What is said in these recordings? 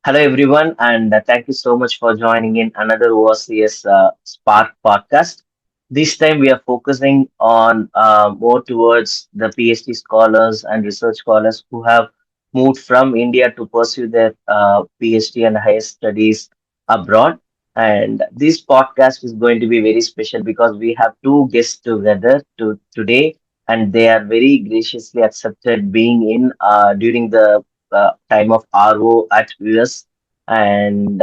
Hello, everyone, and thank you so much for joining in another ORCS Spark podcast. This time, we are focusing on more towards the PhD scholars and research scholars who have moved from India to pursue their PhD and higher studies abroad. And this podcast is going to be very special because we have two guests today, and they are very graciously accepted being in during the time of RO at US. And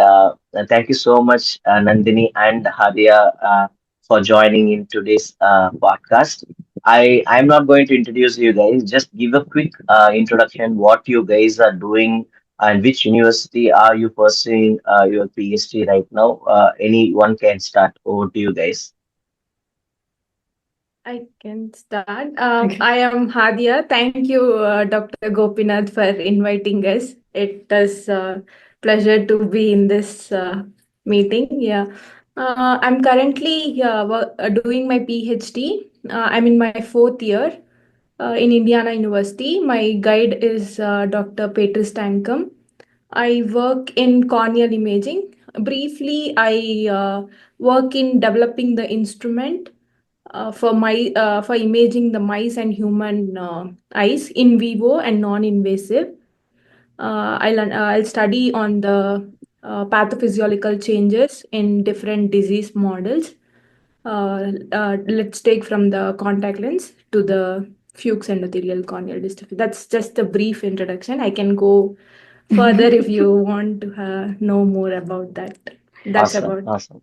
thank you so much, Nandhini and Hadiya, for joining in today's podcast. I'm not going to introduce you guys. Just give a quick introduction. What you guys are doing and which university are you pursuing your PhD right now? Anyone can start. Over to you guys. I can start. I am Hadiya. Thank you, Dr. Gopinath, for inviting us. It is a pleasure to be in this meeting. Yeah. I'm currently doing my PhD. I'm in my fourth year in Indiana University. My guide is Dr. Petr Stankum. I work in corneal imaging. Briefly, I work in developing the instrument for imaging the mice and human eyes in vivo and non-invasive. I'll study on the pathophysiological changes in different disease models. Let's take from the contact lens to the Fuchs endothelial corneal dystrophy. That's just a brief introduction. I can go further if you want to know more about that. That's Awesome, about. awesome.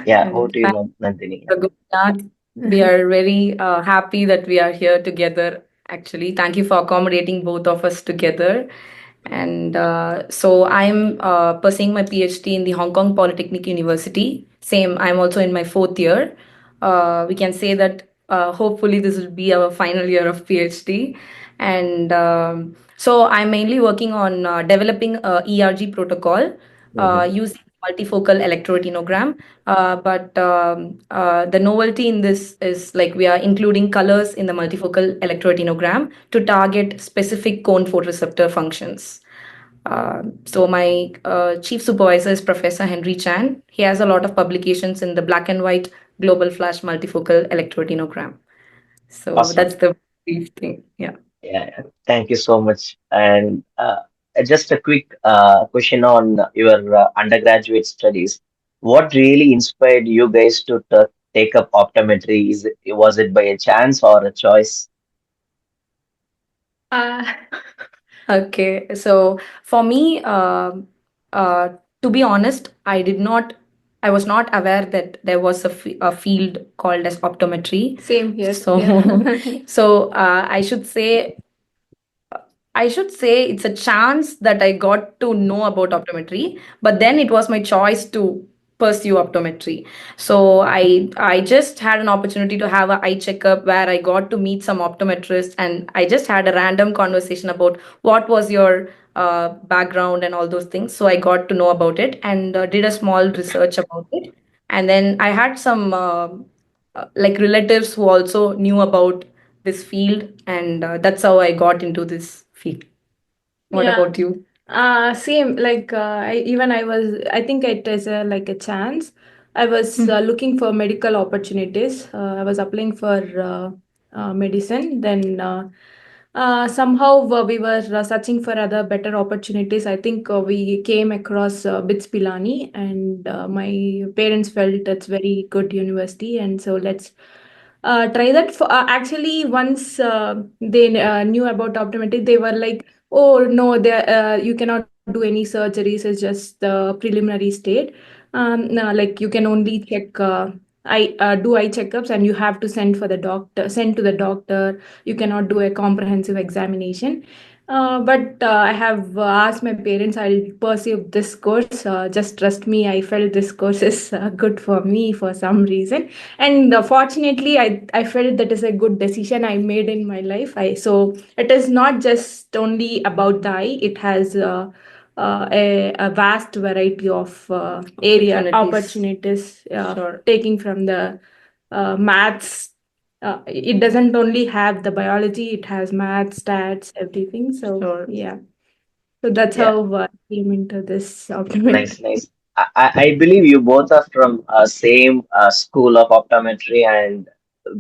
Yeah, over And to you, thank Nandhini. you, Gopinath. We are very happy that we are here together, actually. Thank you for accommodating both of us together. And so I'm pursuing my PhD in the Hong Kong Polytechnic University. Same, I'm also in my fourth year. We can say that hopefully this will be our final year of PhD. And so I'm mainly working on developing a ERG protocol Mhm. using multifocal electroretinogram. But the novelty in this is like we are including colors in the multifocal electroretinogram to target specific cone photoreceptor functions. So my chief supervisor is Professor Henry Chan. He has a lot of publications in the black and white global flash multifocal electroretinogram. So Awesome. that's the brief thing. Yeah. Yeah, yeah. Thank you so much. And just a quick question on your undergraduate studies. What really inspired you guys to take up optometry? Was it by a chance or a choice? Uh, Okay, so for me, uh, to be honest, I was not aware that there was a field called as optometry. Same here. So, Yeah. I should say it's a chance that I got to know about optometry, but then it was my choice to pursue optometry. So I just had an opportunity to have an eye checkup where I got to meet some optometrists, and I just had a random conversation about what was your background and all those things. So I got to know about it and did a small research about it. And then I had some like relatives who also knew about this field, and that's how I got into this field. What Yeah. about you? Same. Like I was. I think it is like a chance. I was Mm. looking for medical opportunities. I was applying for medicine. Then somehow we were searching for other better opportunities. I think we came across BITS Pilani, and my parents felt it's very good university, and so let's try that. For actually, once they knew about optometry, they were like, "Oh no, you cannot do any surgeries. It's just the preliminary state. No, like you can only check." Do eye checkups, and you have to send to the doctor. You cannot do a comprehensive examination. But I have asked my parents, I'll pursue this course. Just trust me, I felt this course is good for me for some reason. And fortunately, I felt that is a good decision I made in my life. So it is not just only about the eye, it has a vast variety of area Opportunities. opportunities, Sure. taking from the maths. It doesn't only have the biology, it has math, stats, everything. So Sure. yeah. So that's Yeah. how I came into this optometry. Nice, nice. I believe you both are from same school of optometry and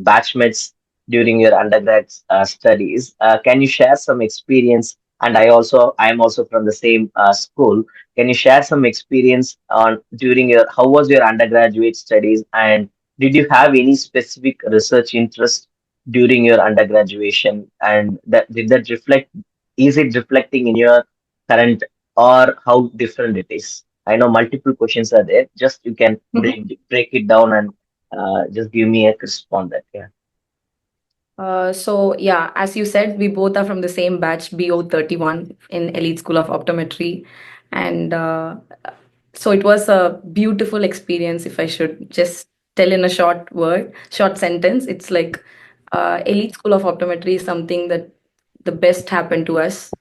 batchmates during your undergrad studies. Can you share some experience? And I am also from the same school. Can you share some experience on during your how was your undergraduate studies, and did you have any specific research interest during your undergraduation? And that did that reflect? Is it reflecting in your current, or how different it is? I know multiple questions are there. Just you can break it down and just give me a crisp on that. Yeah. So yeah, as you said, we both are from the same batch, BO31 in Elite School of Optometry, and so it was a beautiful experience. If I should just tell in a short sentence, it's like Elite School of Optometry is something that the best happened to us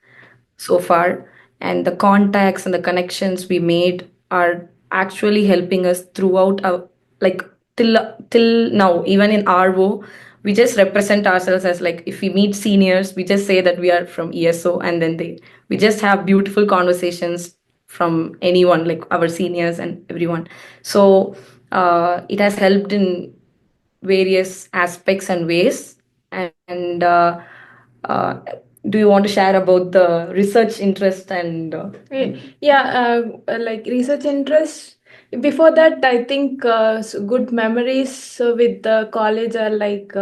so far, and the contacts and the connections we made are actually helping us throughout our, like, till now. Even in RO, we just represent ourselves as, like, if we meet seniors, we just say that we are from ESO, and then they we just have beautiful conversations from anyone, like our seniors and everyone. So it has helped in various aspects and ways. And uh, do you want to share about the research interest and Yeah, like research interest. Before that, I think good memories with the college are like,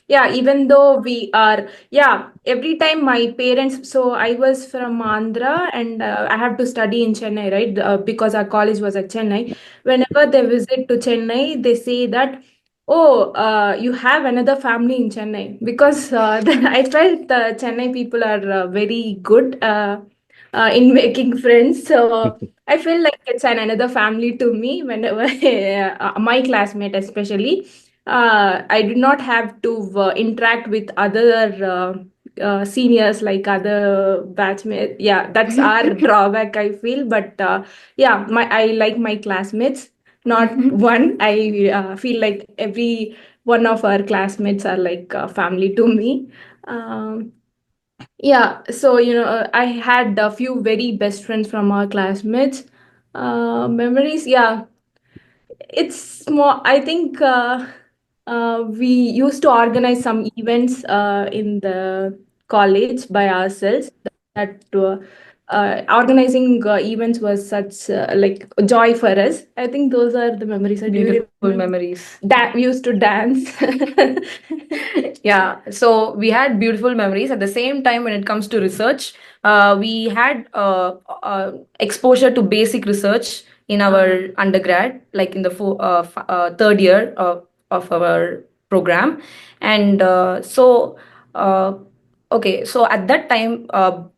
yeah, even though we are, yeah, every time my parents, so I was from Andhra and I have to study in Chennai, right? Because our college was at Chennai. Whenever they visit to Chennai, they say that, oh, you have another family in Chennai. Because I felt Chennai people are very good. In making friends. So I feel like it's another family to me whenever my classmate, especially. I do not have to interact with other seniors like other batchmates. Yeah, that's our drawback, I feel. But yeah, I like my classmates. Not one. I feel like every one of our classmates are like family to me. Um, yeah, so I had a few very best friends from our classmates. Memories, yeah, it's more. I think we used to organize some events in the college by ourselves. That organizing events was such like joy for us. I think those are the memories. Do you beautiful remember? memories? That we used to dance. Yeah, so we had beautiful memories. At the same time, when it comes to research, we had exposure to basic research in our undergrad, like in the third year of our program. And uh, okay, so at that time,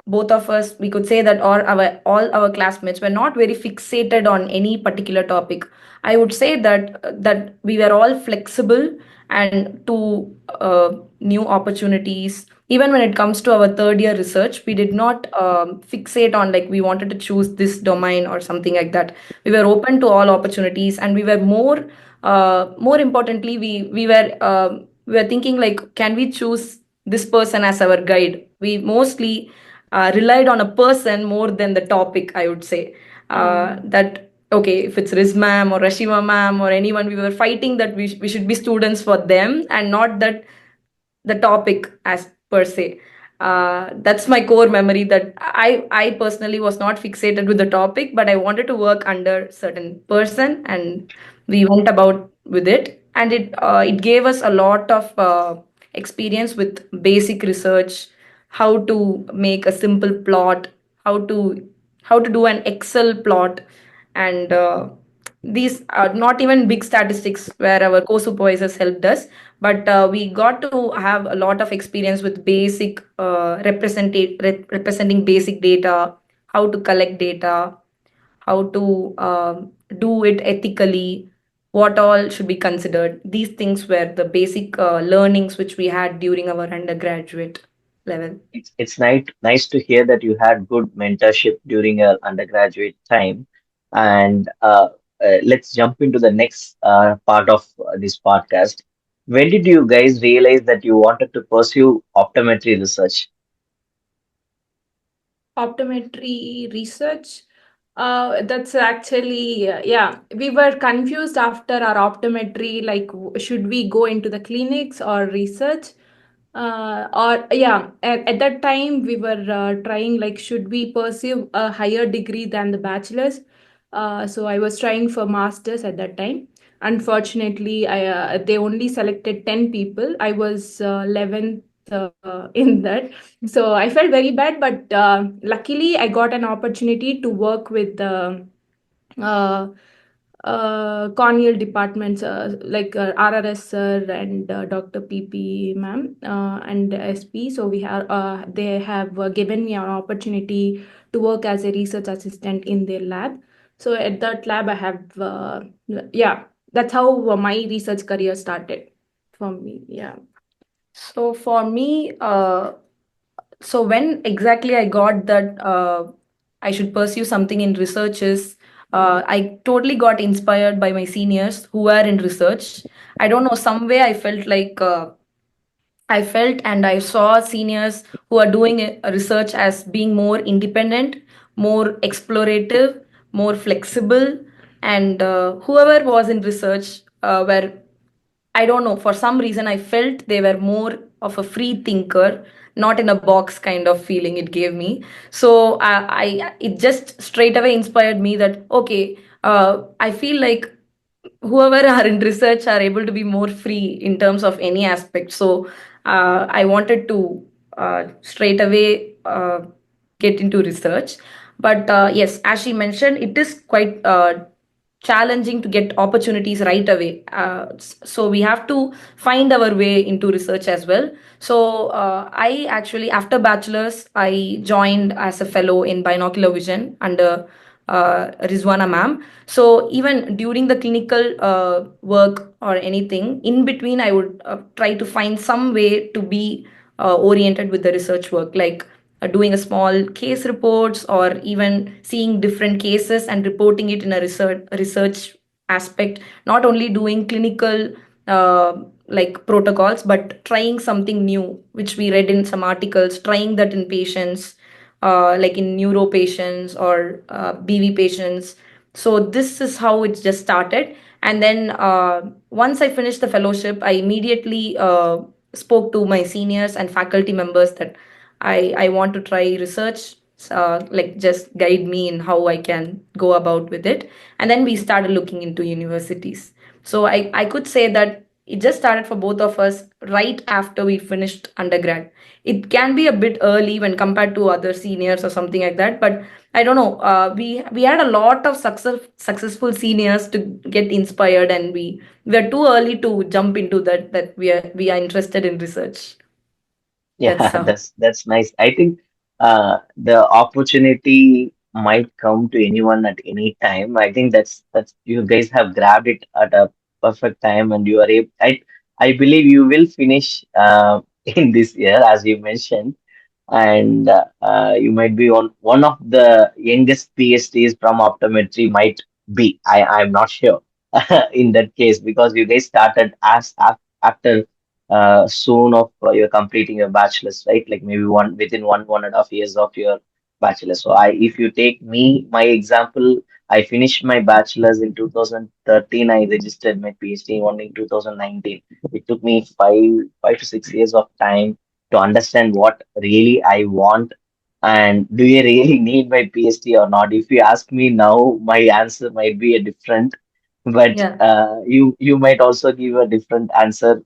both of us, we could say that all our classmates were not very fixated on any particular topic. I would say that we were all flexible and to new opportunities. Even when it comes to our third year research, we did not fixate on, like, we wanted to choose this domain or something like that. We were open to all opportunities, and we were more importantly, we were thinking, like, can we choose this person as our guide? We mostly relied on a person more than the topic, I would say. That, okay, if it's Riz ma'am or Rashima ma'am or anyone, we were fighting that we should be students for them and not that the topic as per se. That's my core memory, that I personally was not fixated with the topic, but I wanted to work under certain person, and we went about with it, and it gave us a lot of experience with basic research, how to make a simple plot, how to how to do an Excel plot, and these are not even big statistics where our co-supervisors helped us, but we got to have a lot of experience with basic representing basic data, how to collect data, how to do it ethically, what all should be considered. These things were the basic learnings which we had during our undergraduate level. It's nice to hear that you had good mentorship during your undergraduate time. And let's jump into the next part of this podcast. When did you guys realize that you wanted to pursue optometry research? Optometry research. That's actually, yeah, we were confused after our optometry, like, should we go into the clinics or research? Or, yeah, at that time, we were trying, like, should we pursue a higher degree than the bachelor's? So I was trying for master's at that time. Unfortunately, they only selected 10 people. I was 11th in that. So I felt very bad, but luckily I got an opportunity to work with the uh, corneal departments, like RRS sir and Dr. PP ma'am, and SP. So they have given me an opportunity to work as a research assistant in their lab. So at that lab I have, yeah, that's how my research career started for me. Yeah. So for me, so when exactly I got that I should pursue something in research is I totally got inspired by my seniors who were in research. I don't know, some way I felt like I felt and I saw seniors who are doing a research as being more independent, more explorative, more flexible, and whoever was in research were, I don't know, for some reason I felt they were more of a free thinker, not in a box kind of feeling it gave me. So I it just straight away inspired me that okay, I feel like whoever are in research are able to be more free in terms of any aspect. So I wanted to straight away get into research. But yes, as she mentioned, it is quite challenging to get opportunities right away. So we have to find our way into research as well. So I actually, after bachelor's, I joined as a fellow in binocular vision under Rizwana ma'am. So even during the clinical work or anything, in between, I would try to find some way to be oriented with the research work, like doing a small case reports or even seeing different cases and reporting it in a research aspect. Not only doing clinical like protocols, but trying something new, which we read in some articles, trying that in patients, like in neuro patients or BV patients. So this is how it just started. And then once I finished the fellowship, I immediately spoke to my seniors and faculty members that I want to try research. Like just guide me in how I can go about with it. And then we started looking into universities. So I could say that it just started for both of us right after we finished undergrad. It can be a bit early when compared to other seniors or something like that, but I don't know. We had a lot of successful seniors to get inspired, and we are too early to jump into that we are interested in research. That's Yeah, how. that's nice. I think the opportunity might come to anyone at any time. I think that's you guys have grabbed it at a perfect time, and you are able. I believe you will finish in this year, as you mentioned, and you might be one of the youngest PhDs from optometry. Might be. I'm not sure in that case because you guys started after soon of you're completing your bachelor's, right? Like maybe within 1.5 years of your bachelor's. So if you take me, my example, I finished my bachelor's in 2013. I registered my PhD one in 2019. It took me five to 6 years of time to understand what really I want and do you really need my PhD or not. If you ask me now, my answer might be a different, but Yeah. you might also give a different answer.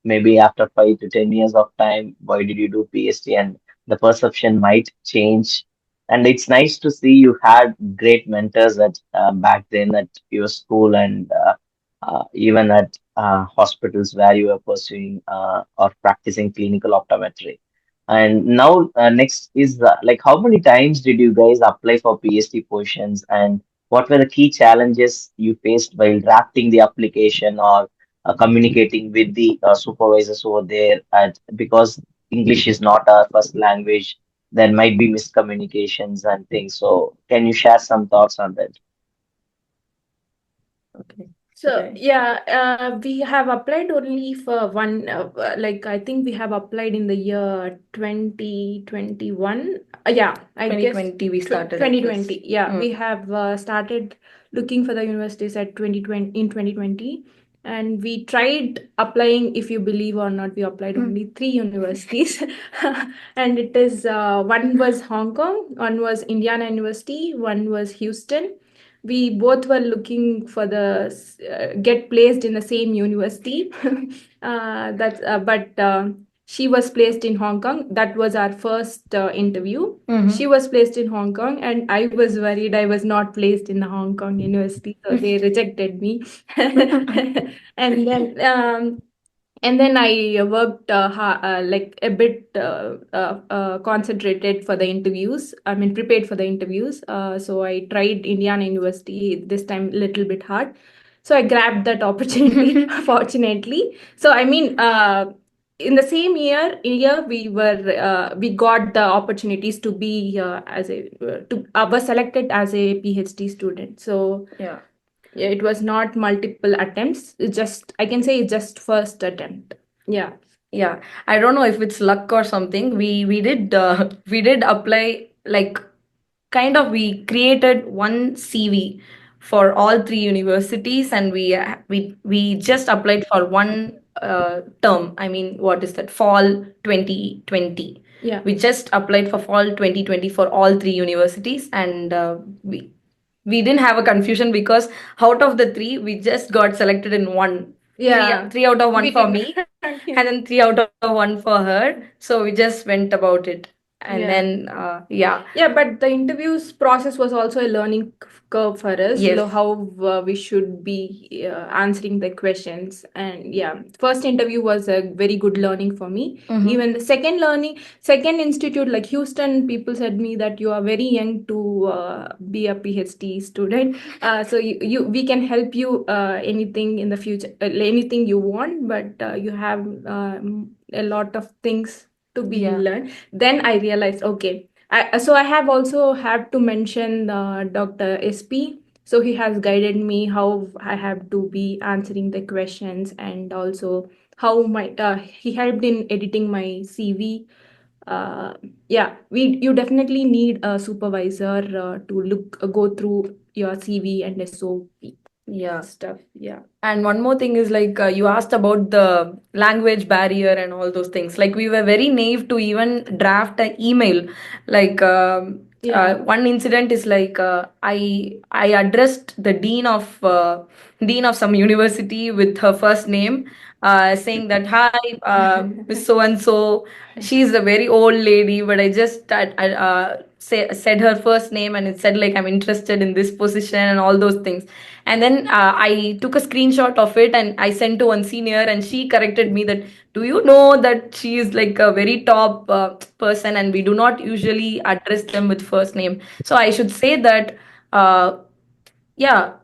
Maybe after 5 to 10 years of time, why did you do PhD? And the perception might change. And it's nice to see you had great mentors at back then at your school and even at hospitals where you were pursuing or practicing clinical optometry. And now, next is like how many times did you guys apply for PhD positions, and what were the key challenges you faced while drafting the application or communicating with the supervisors over there? Because English is not our first language, there might be miscommunications and things. So, can you share some thoughts on that? Okay. So Okay. yeah, we have applied only for one. Like I think we have applied in the year 2021. Yeah, I guess 2020 we started, I guess. 2020. Yeah, we have started looking for the universities at 2020 in 2020, and we tried applying. If you believe or not, we applied only 3 universities, and it is one was Hong Kong, one was Indiana University, one was Houston. We both were looking for the get placed in the same university. That's but she was placed in Hong Kong. That was our first interview. She was placed in Hong Kong, and I was worried I was not placed in the Hong Kong university, so they rejected me. And then I worked like a bit concentrated for the interviews. I mean, prepared for the interviews. So I tried Indiana University this time a little bit hard. So I grabbed that opportunity, fortunately. So I mean, in the same year we got the opportunities to be as a to was selected as a PhD student. So Yeah. yeah, it was not multiple attempts. It just I can say it's just first attempt. Yeah. Yeah, I don't know if it's luck or something. We did we did apply, like, kind of, we created one CV for all 3 universities, and we just applied for one term. I mean, what is that? Fall 2020. Yeah. We just applied for fall 2020 for all 3 universities, and we didn't have a confusion because out of the three, we just got selected in one. Yeah. Three out of one We for didn't me, and then 3 out of 1 for her. So we just went about it, and Yeah. then yeah. Yeah, but the interviews process was also a learning curve for us. Yes. How we should be answering the questions, and yeah, first interview was a very good learning for me. Even the second institute like Houston, people said me that you are very young to be a PhD student. So you we can help you anything in the future, anything you want, but you have a lot of things to be Yeah. learned. Then I realized, okay. So I have also had to mention Dr. SP. So he has guided me how I have to be answering the questions, and also how my he helped in editing my CV. Uh, yeah, we you definitely need a supervisor to go through your CV and SOP. Yeah. Stuff. Yeah. And one more thing is, like, you asked about the language barrier and all those things. Like, we were very naive to even draft an email. Like, Yeah. one incident is, like, I addressed the dean of some university with her first name, saying that, hi, Miss so and so. She's a very old lady, but I just said her first name, and it said, like, I'm interested in this position and all those things. And then I took a screenshot of it and I sent to one senior, and she corrected me that, do you know that she is like a very top person, and we do not usually address them with first name. So I should say that, uh, yeah,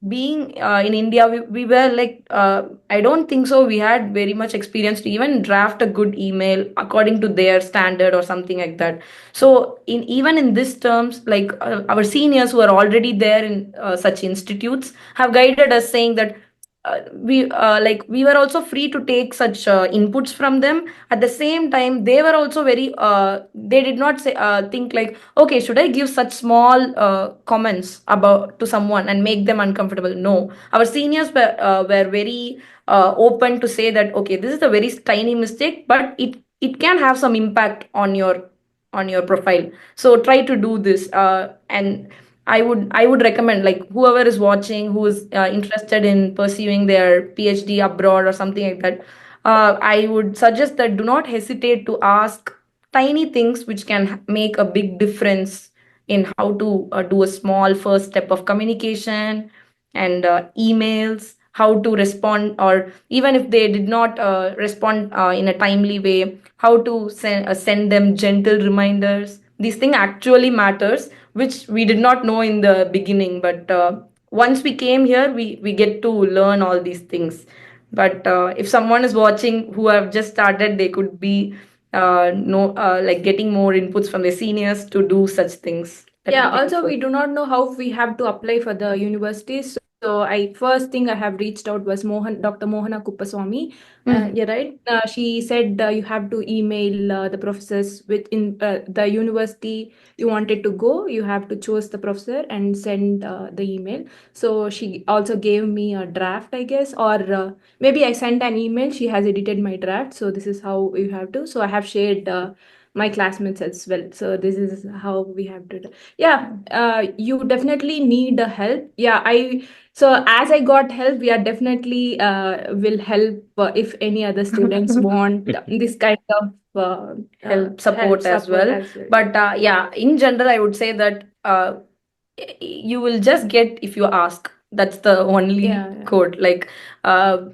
being in India, we were like, I don't think so. We had very much experience to even draft a good email according to their standard or something like that. So in even in these terms, like, our seniors who are already there in such institutes have guided us, saying that we were also free to take such inputs from them. At the same time, they were also very they did not say think like, okay, should I give such small comments about to someone and make them uncomfortable? No, our seniors were very open to say that, okay, this is a very tiny mistake, but it can have some impact on your profile, so try to do this. And I would recommend, like, whoever is watching, who is interested in pursuing their PhD abroad or something like that, I would suggest that do not hesitate to ask tiny things which can make a big difference in how to do a small first step of communication, and emails, how to respond, or even if they did not respond in a timely way, how to send them gentle reminders. This thing actually matters, which we did not know in the beginning, but once we came here, we get to learn all these things. But if someone is watching who have just started, they could be no like getting more inputs from their seniors to do such things. That Yeah, would be also helpful. we do not know how we have to apply for the universities. So I first thing I have reached out was Dr. Mohana Kuppaswamy. Mhm. You're right. She said you have to email the professors within the university you wanted to go. You have to choose the professor and send the email. So she also gave me a draft, I guess, or maybe I sent an email. She has edited my draft. So this is how you have to. So I have shared my classmates as well. So this is how we have to do. Yeah, you definitely need a help. Yeah, so as I got help, we are definitely will help if any other students want this kind of Help help support as support well. as well. But yeah, in general, I would say that you will just get if you ask. That's the only Yeah, yeah. code. Like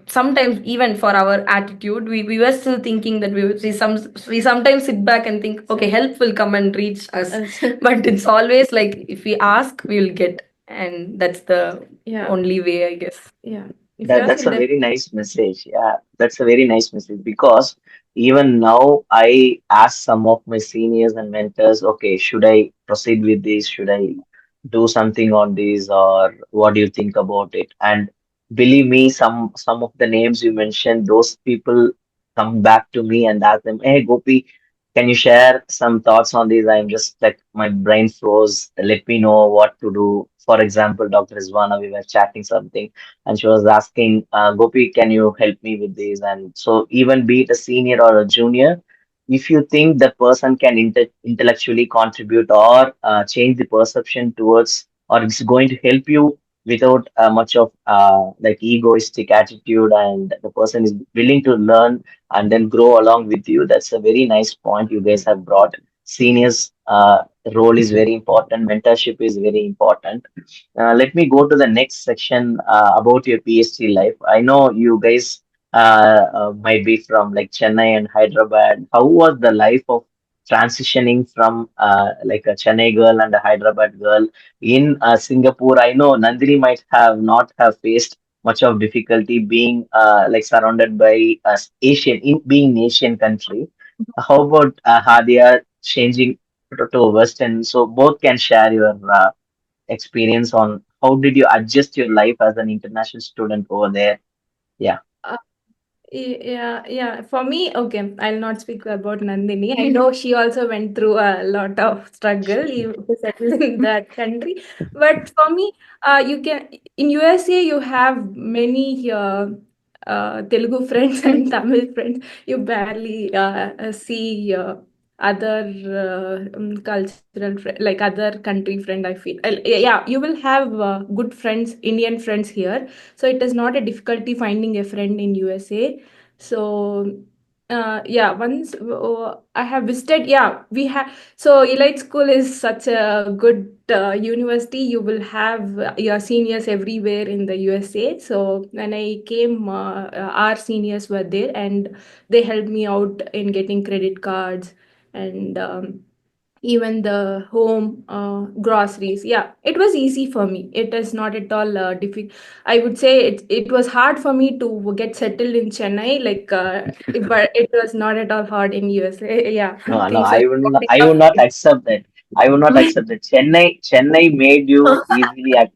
sometimes even for our attitude, we were still thinking that we sometimes sit back and think, okay, help will come and reach us. But it's always like if we ask, we will get, and that's the Yeah, only way, I guess. yeah. If you That ask, that's we'll a very nice message. Yeah, that's a very nice message because even now I ask some of my seniors and mentors, okay, should I proceed with this? Should I do something on this, or what do you think about it? And believe me, some of the names you mentioned, those people come back to me and ask them, hey Gopi, can you share some thoughts on this? I'm just like my brain froze. Let me know what to do. For example, Dr. Rizwana, we were chatting something and she was asking, Gopi, can you help me with this? And so, even be it a senior or a junior, if you think the person can intellectually contribute or change the perception towards, or it's going to help you without much of like egoistic attitude, and the person is willing to learn and then grow along with you, that's a very nice point you guys have brought. Seniors' role is very important, mentorship is very important. Let me go to the next section about your PhD life. I know you guys might be from like Chennai and Hyderabad. How was the life of transitioning from like a Chennai girl and a Hyderabad girl in Singapore? I know Nandini might have not have faced much of difficulty being like surrounded by Asian, in being Asian country. How about Hadia changing to Western? So both can share your experience on how did you adjust your life as an international student over there? Yeah. uh, yeah, yeah. For me, okay, I'll not speak about Nandini. I know she also went through a lot of struggle to settle in that country. But for me, you can in USA you have many Telugu friends and Tamil friends. You barely see other like other country friend. I feel yeah, you will have good friends, Indian friends here, so it is not a difficulty finding a friend in USA. So yeah, once I have visited, yeah, we have. So elite school is such a good university. You will have your seniors everywhere in the USA. So when I came, our seniors were there and they helped me out in getting credit cards and even the home groceries. Yeah, it was easy for me. It is not at all difficult. I would say it was hard for me to get settled in Chennai, like but it was not at all hard in USA. Yeah, No, no, things were I will not accept that. I will not accept that. Chennai made you easily get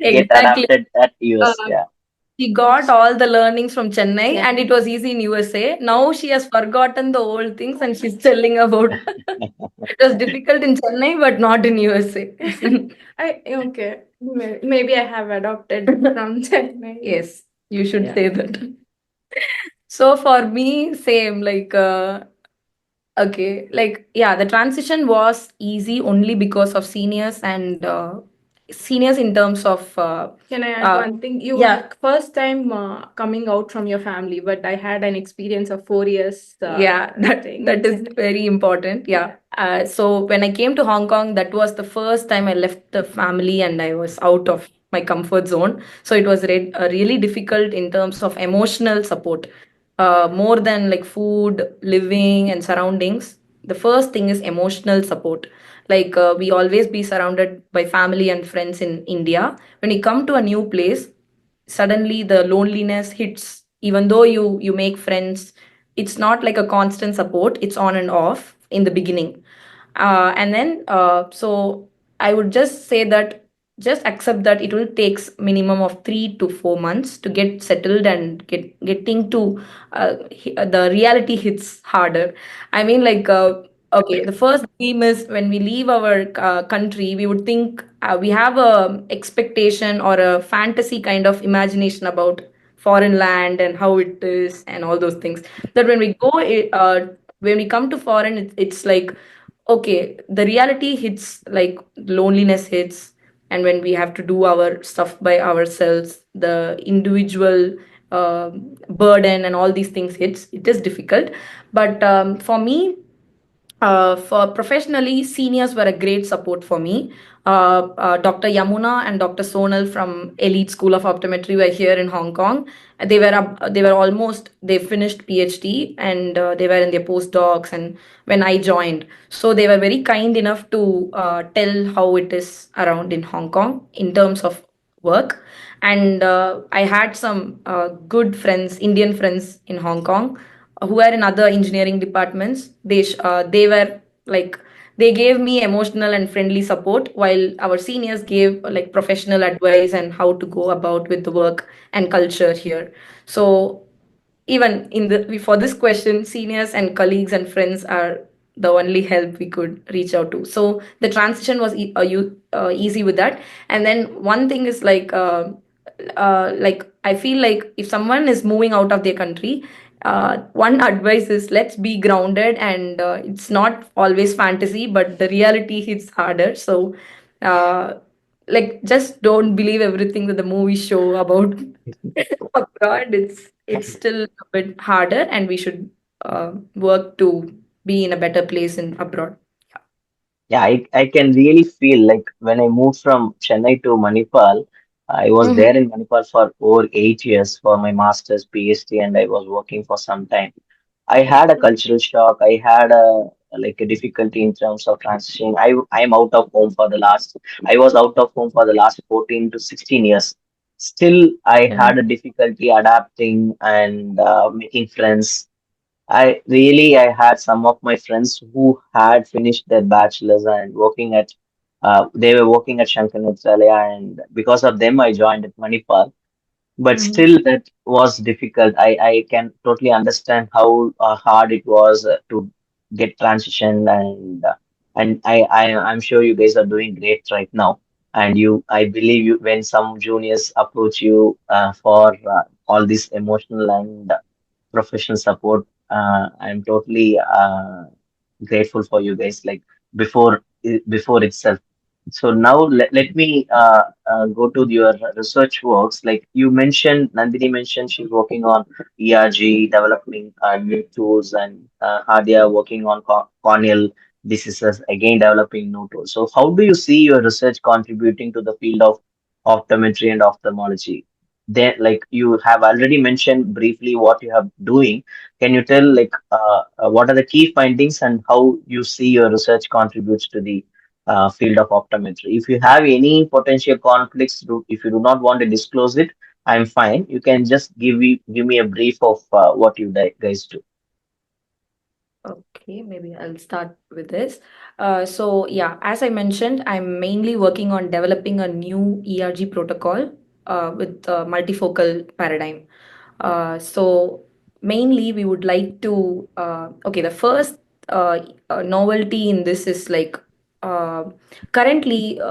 Exactly. adapted at US. uh, Yeah. She got all the learnings from Chennai yeah. and it was easy in USA. Now she has forgotten the old things and she's telling about it was difficult in Chennai but not in USA. I okay. Maybe I have adopted from Chennai. Yes, you should Yeah. say that. So for me, same like okay, like yeah, the transition was easy only because of seniors and seniors in terms of Can I add one thing? You yeah. first time coming out from your family, but I had an experience of 4 years Yeah, staying that in is Chennai. very important. Yeah. So when I came to Hong Kong, that was the first time I left the family and I was out of my comfort zone. So it was really difficult in terms of emotional support. More than like food, living, and surroundings. The first thing is emotional support. Like we always be surrounded by family and friends in India. When you come to a new place, suddenly the loneliness hits. Even though you make friends, it's not like a constant support. It's on and off in the beginning, and then so I would just say that just accept that it will takes minimum of 3 to 4 months to get settled and getting to the reality hits harder. I mean, like, okay, the first dream is when we leave our country, we would think we have a expectation or a fantasy kind of imagination about foreign land and how it is and all those things. That when we go, when we come to foreign, it's like, okay, the reality hits, like loneliness hits, and when we have to do our stuff by ourselves, the individual burden and all these things hits, it is difficult. But for me, for professionally, seniors were a great support for me. Dr. Yamuna and Dr. Sonal from Elite School of Optometry were here in Hong Kong. They were almost, they finished PhD, and they were in their postdocs. And when I joined, so they were very kind enough to tell how it is around in Hong Kong in terms of work. And I had some good friends, Indian friends in Hong Kong, who were in other engineering departments. They were like, they gave me emotional and friendly support, while our seniors gave like professional advice and how to go about with the work and culture here. So even in the, for this question, seniors and colleagues and friends are the only help we could reach out to. So the transition was easy with that. And then one thing is like I feel like if someone is moving out of their country, one advice is, let's be grounded, and it's not always fantasy, but the reality hits harder. So uh, like, just don't believe everything that the movies show about abroad. It's still a bit harder, and we should work to be in a better place in abroad. Yeah, I can really feel like when I moved from Chennai to Manipal, I was Mhm. there in Manipal for over 8 years for my master's PhD, and I was working for some time. I had a cultural shock. I had a like a difficulty in terms of transitioning. I'm out of home for the last. I was out of home for the last 14 to 16 years. Still, I Yeah. had a difficulty adapting and making friends. I had some of my friends who had finished their bachelor's and working at they were working at Shankar Nathralaya, and because of them I joined at Manipal, but Mhm. still that was difficult. I can totally understand how hard it was to get transitioned, and I'm sure you guys are doing great right now. And I believe you, when some juniors approach you for all this emotional and professional support, I'm totally grateful for you guys, like before itself. So now let me go to your research works. Like you mentioned, Nandini mentioned she's working on ERG, developing new tools, and Hadiya working on corneal diseases, again developing new tools. So how do you see your research contributing to the field of optometry and ophthalmology? Then, like you have already mentioned briefly what you have doing, can you tell like what are the key findings and how you see your research contributes to the field of optometry? If you have any potential conflicts, if you do not want to disclose it, I'm fine. You can just give me a brief of what you guys do. Okay, maybe I'll start with this. So yeah, as I mentioned, I'm mainly working on developing a new ERG protocol with multifocal paradigm. So mainly we would like to, okay, the first novelty in this is like, uh, currently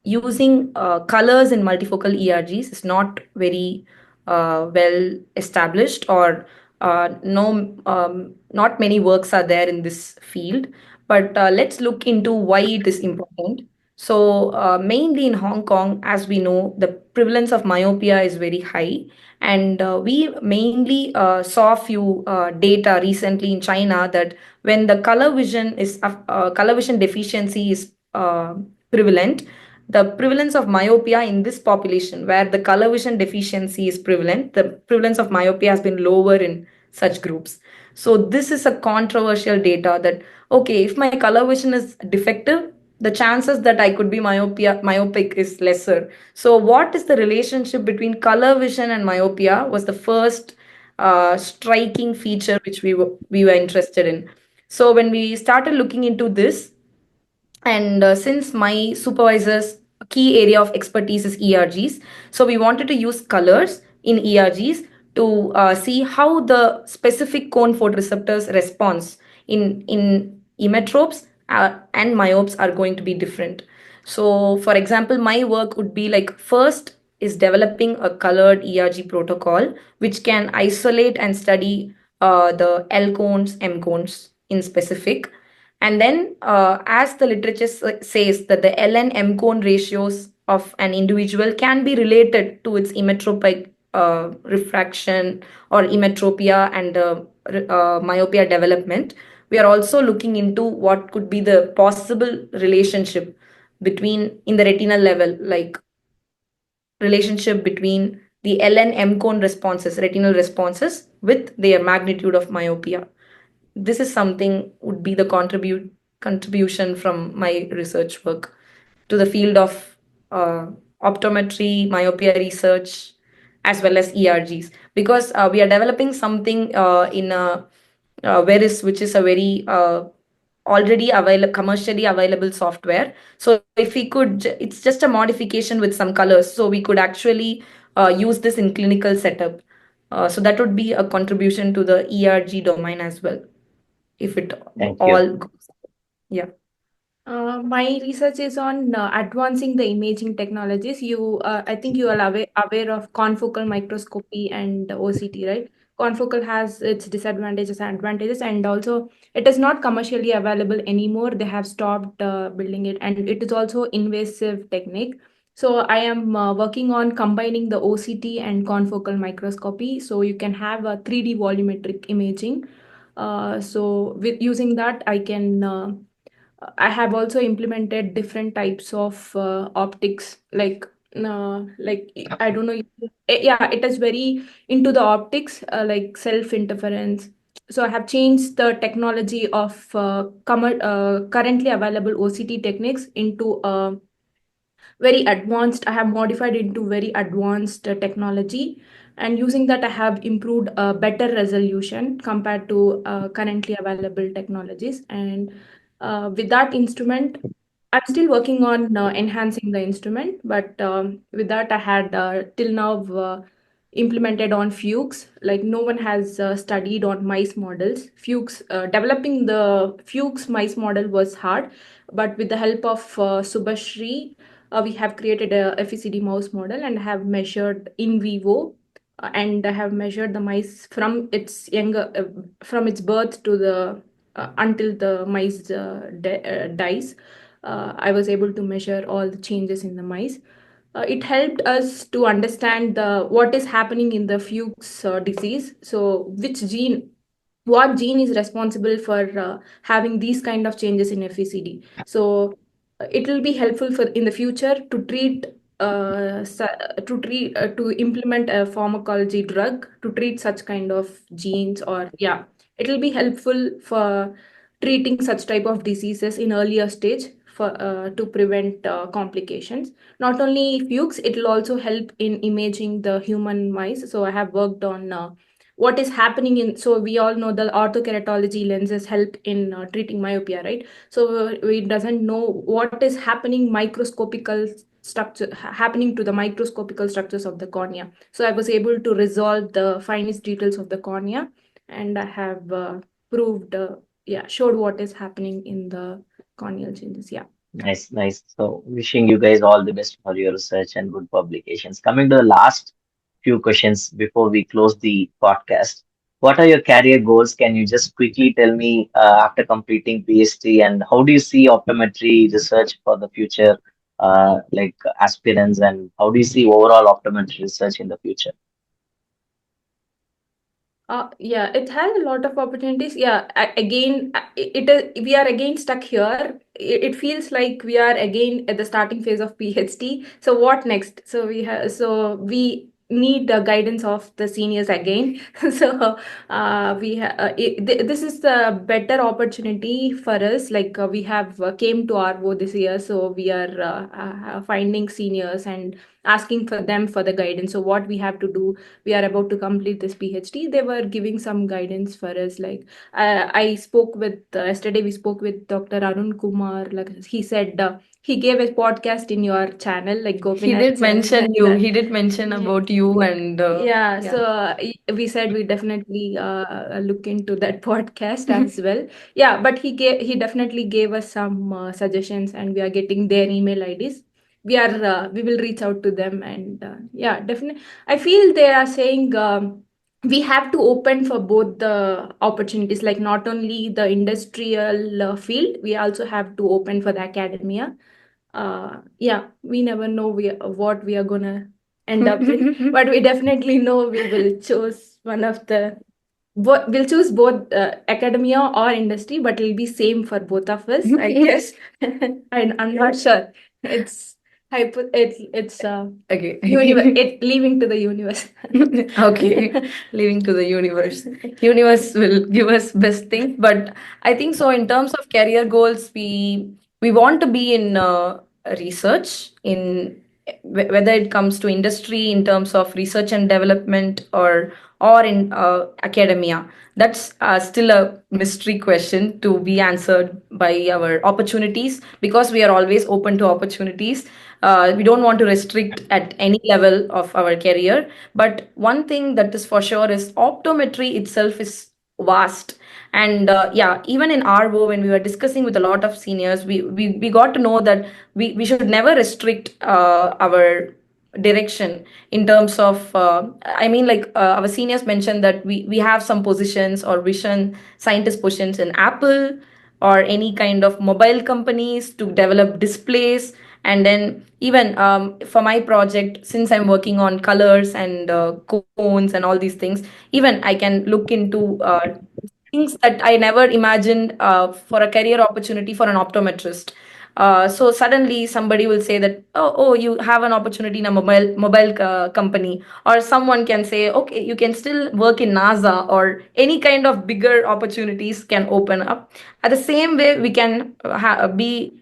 using colors in multifocal ERGs is not very well established, or no, not many works are there in this field. But let's look into why it is important. So mainly in Hong Kong, as we know, the prevalence of myopia is very high. And we mainly saw few data recently in China that when the color vision deficiency is prevalent, the prevalence of myopia in this population where the color vision deficiency is prevalent, the prevalence of myopia has been lower in such groups. So this is a controversial data that, okay, if my color vision is defective, the chances that I could be myopic is lesser. So what is the relationship between color vision and myopia was the first striking feature which we were interested in. So when we started looking into this, and since my supervisors key area of expertise is ERGs. So we wanted to use colors in ERGs to see how the specific cone photoreceptors response in emmetropes and myopes are going to be different. So for example, my work would be like, first is developing a colored ERG protocol which can isolate and study the L cones, M cones in specific. And then, as the literature says, that the L and M cone ratios of an individual can be related to its emmetropic refraction or emmetropia and myopia development. We are also looking into what could be the possible relationship between in the retinal level, like relationship between the L and M cone responses, retinal responses, with their magnitude of myopia. This is something would be the contribution from my research work to the field of uh, optometry, myopia research, as well as ERGs, because we are developing something in a which is a very already available, commercially available software. So if we could, it's just a modification with some colors, so we could actually use this in clinical setup. So that would be a contribution to the ERG domain as well, if it Thank you. all goes. Yeah. My research is on advancing the imaging technologies. I think you are aware of confocal microscopy and OCT, right? Confocal has its disadvantages and advantages, and also it is not commercially available anymore. They have stopped building it, and it is also invasive technique. So I am working on combining the OCT and confocal microscopy, so you can have a 3D volumetric imaging. So with using that, I have also implemented different types of optics, like I don't know. Yeah, it is very into the optics, like self interference. So I have changed the technology of currently available OCT techniques into very advanced. I have modified into very advanced technology, and using that I have improved better resolution compared to currently available technologies. And with that instrument, I'm still working on enhancing the instrument, but with that I had till now implemented on Fuchs. Like no one has studied on mice models. Fuchs developing the Fuchs mice model was hard, but with the help of Subhashri, we have created a FECD mouse model and have measured in vivo, and have measured the mice from its birth to the until the mice dies. I was able to measure all the changes in the mice. It helped us to understand the what is happening in the Fuchs disease. So what gene is responsible for having these kind of changes in FECD. So it will be helpful for in the future to to implement a pharmacology drug to treat such kind of genes, or yeah, it will be helpful for treating such type of diseases in earlier stage for to prevent complications. Not only Fuchs, it will also help in imaging the human mice. So I have worked on what is happening in, so we all know the orthokeratology lenses help in treating myopia, right? So we doesn't know what is happening microscopical structure happening to the microscopical structures of the cornea. So I was able to resolve the finest details of the cornea, and I have proved yeah, showed what is happening in the corneal changes. Yeah. Nice, nice. So, wishing you guys all the best for your research and good publications. Coming to the last few questions before we close the podcast. What are your career goals? Can you just quickly tell me after completing PhD, and how do you see optometry research for the future, like aspirants, and how do you see overall optometry research in the future? Yeah, it has a lot of opportunities. Yeah, again, it is, we are again stuck here. It feels like we are again at the starting phase of PhD. So what next? So we need the guidance of the seniors again. So this is the better opportunity for us. Like we have came to RO this year, so we are finding seniors and asking for them for the guidance. So what we have to do, we are about to complete this PhD. They were giving some guidance for us. Like I spoke with yesterday. We spoke with Dr. Arun Kumar. Like he said, he gave a podcast in your channel, like He Gopinath did channel. mention And you. He did mention yeah, about you, and yeah, yeah. so we said we definitely look into that podcast as well. Yeah, but he definitely gave us some suggestions, and we are getting their email IDs. We will reach out to them, and yeah, definitely. I feel they are saying we have to open for both the opportunities, like not only the industrial field, we also have to open for the academia. Yeah, we never know what we are gonna end up in, but we definitely know we will choose one of the we'll choose both academia or industry, but it'll be same for both of us, I guess. I'm not sure. It's it's Okay. it leaving to the universe. Okay, leaving to the universe. Universe will give us best thing, but I think so. In terms of career goals, we want to be in research in whether it comes to industry in terms of research and development or in academia. That's still a mystery question to be answered by our opportunities, because we are always open to opportunities. We don't want to restrict at any level of our career. But one thing that is for sure is optometry itself is vast. And yeah, even in RO, when we were discussing with a lot of seniors, we got to know that we should never restrict our direction in terms of I mean, like our seniors mentioned that we have some positions or vision scientist positions in Apple or any kind of mobile companies to develop displays. And then even for my project, since I'm working on colors and cones and all these things, even I can look into things that I never imagined for a career opportunity for an optometrist. So suddenly somebody will say that, oh, you have an opportunity in a mobile company, or someone can say, okay, you can still work in NASA, or any kind of bigger opportunities can open up. At the same way, we can be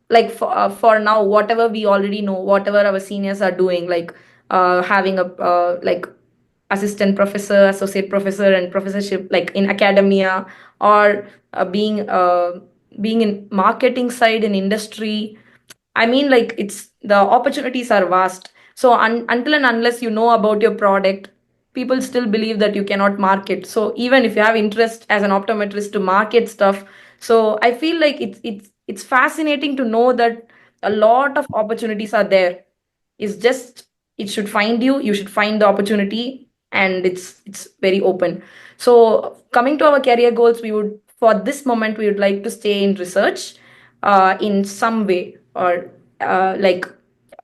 like for now, whatever we already know, whatever our seniors are doing, like having a like assistant professor, associate professor, and professorship like in academia, or being in marketing side in industry. I mean, like, it's the opportunities are vast. So until and unless you know about your product, people still believe that you cannot market. So even if you have interest as an optometrist to market stuff, so I feel like it's fascinating to know that a lot of opportunities are there. It's just, it should find you. You should find the opportunity, and it's very open. So coming to our career goals, we would, for this moment, we would like to stay in research in some way, or like,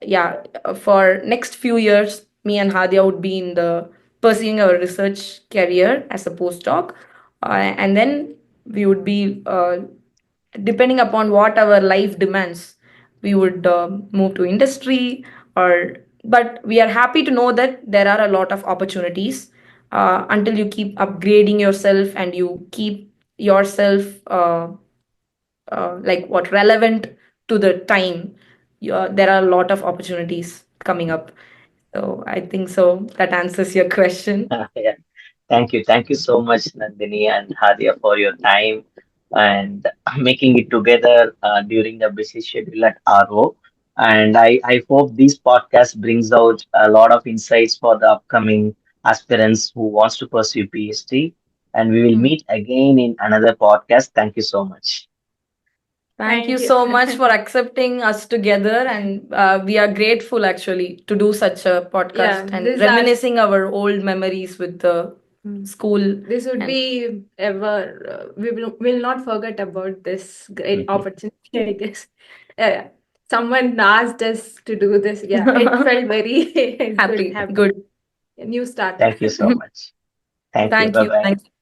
yeah, for next few years, me and Hadia would be in the pursuing our research career as a postdoc, and then we would be depending upon what our life demands, we would move to industry. Or but we are happy to know that there are a lot of opportunities until you keep upgrading yourself and you keep yourself like what relevant to the time. There are a lot of opportunities coming up. So I think so that answers your question. Yeah. Thank you. Thank you so much, Nandini and Hadia, for your time and making it together during the busy schedule at RO. And I hope this podcast brings out a lot of insights for the upcoming aspirants who wants to pursue PhD. And we will Hmm. meet again in another podcast. Thank you so much. Thank you Thank you. so much for accepting us together, and we are grateful actually to do such a Yeah, podcast and these are reminiscing our old memories with the mm, school. this would And be ever will not forget about this great opportunity, I guess. Uh, Someone asked us to do this. Yeah, it felt very good happy, happening. good. A new start. Thank you so much. Thank you. Thank Bye you. bye. Thank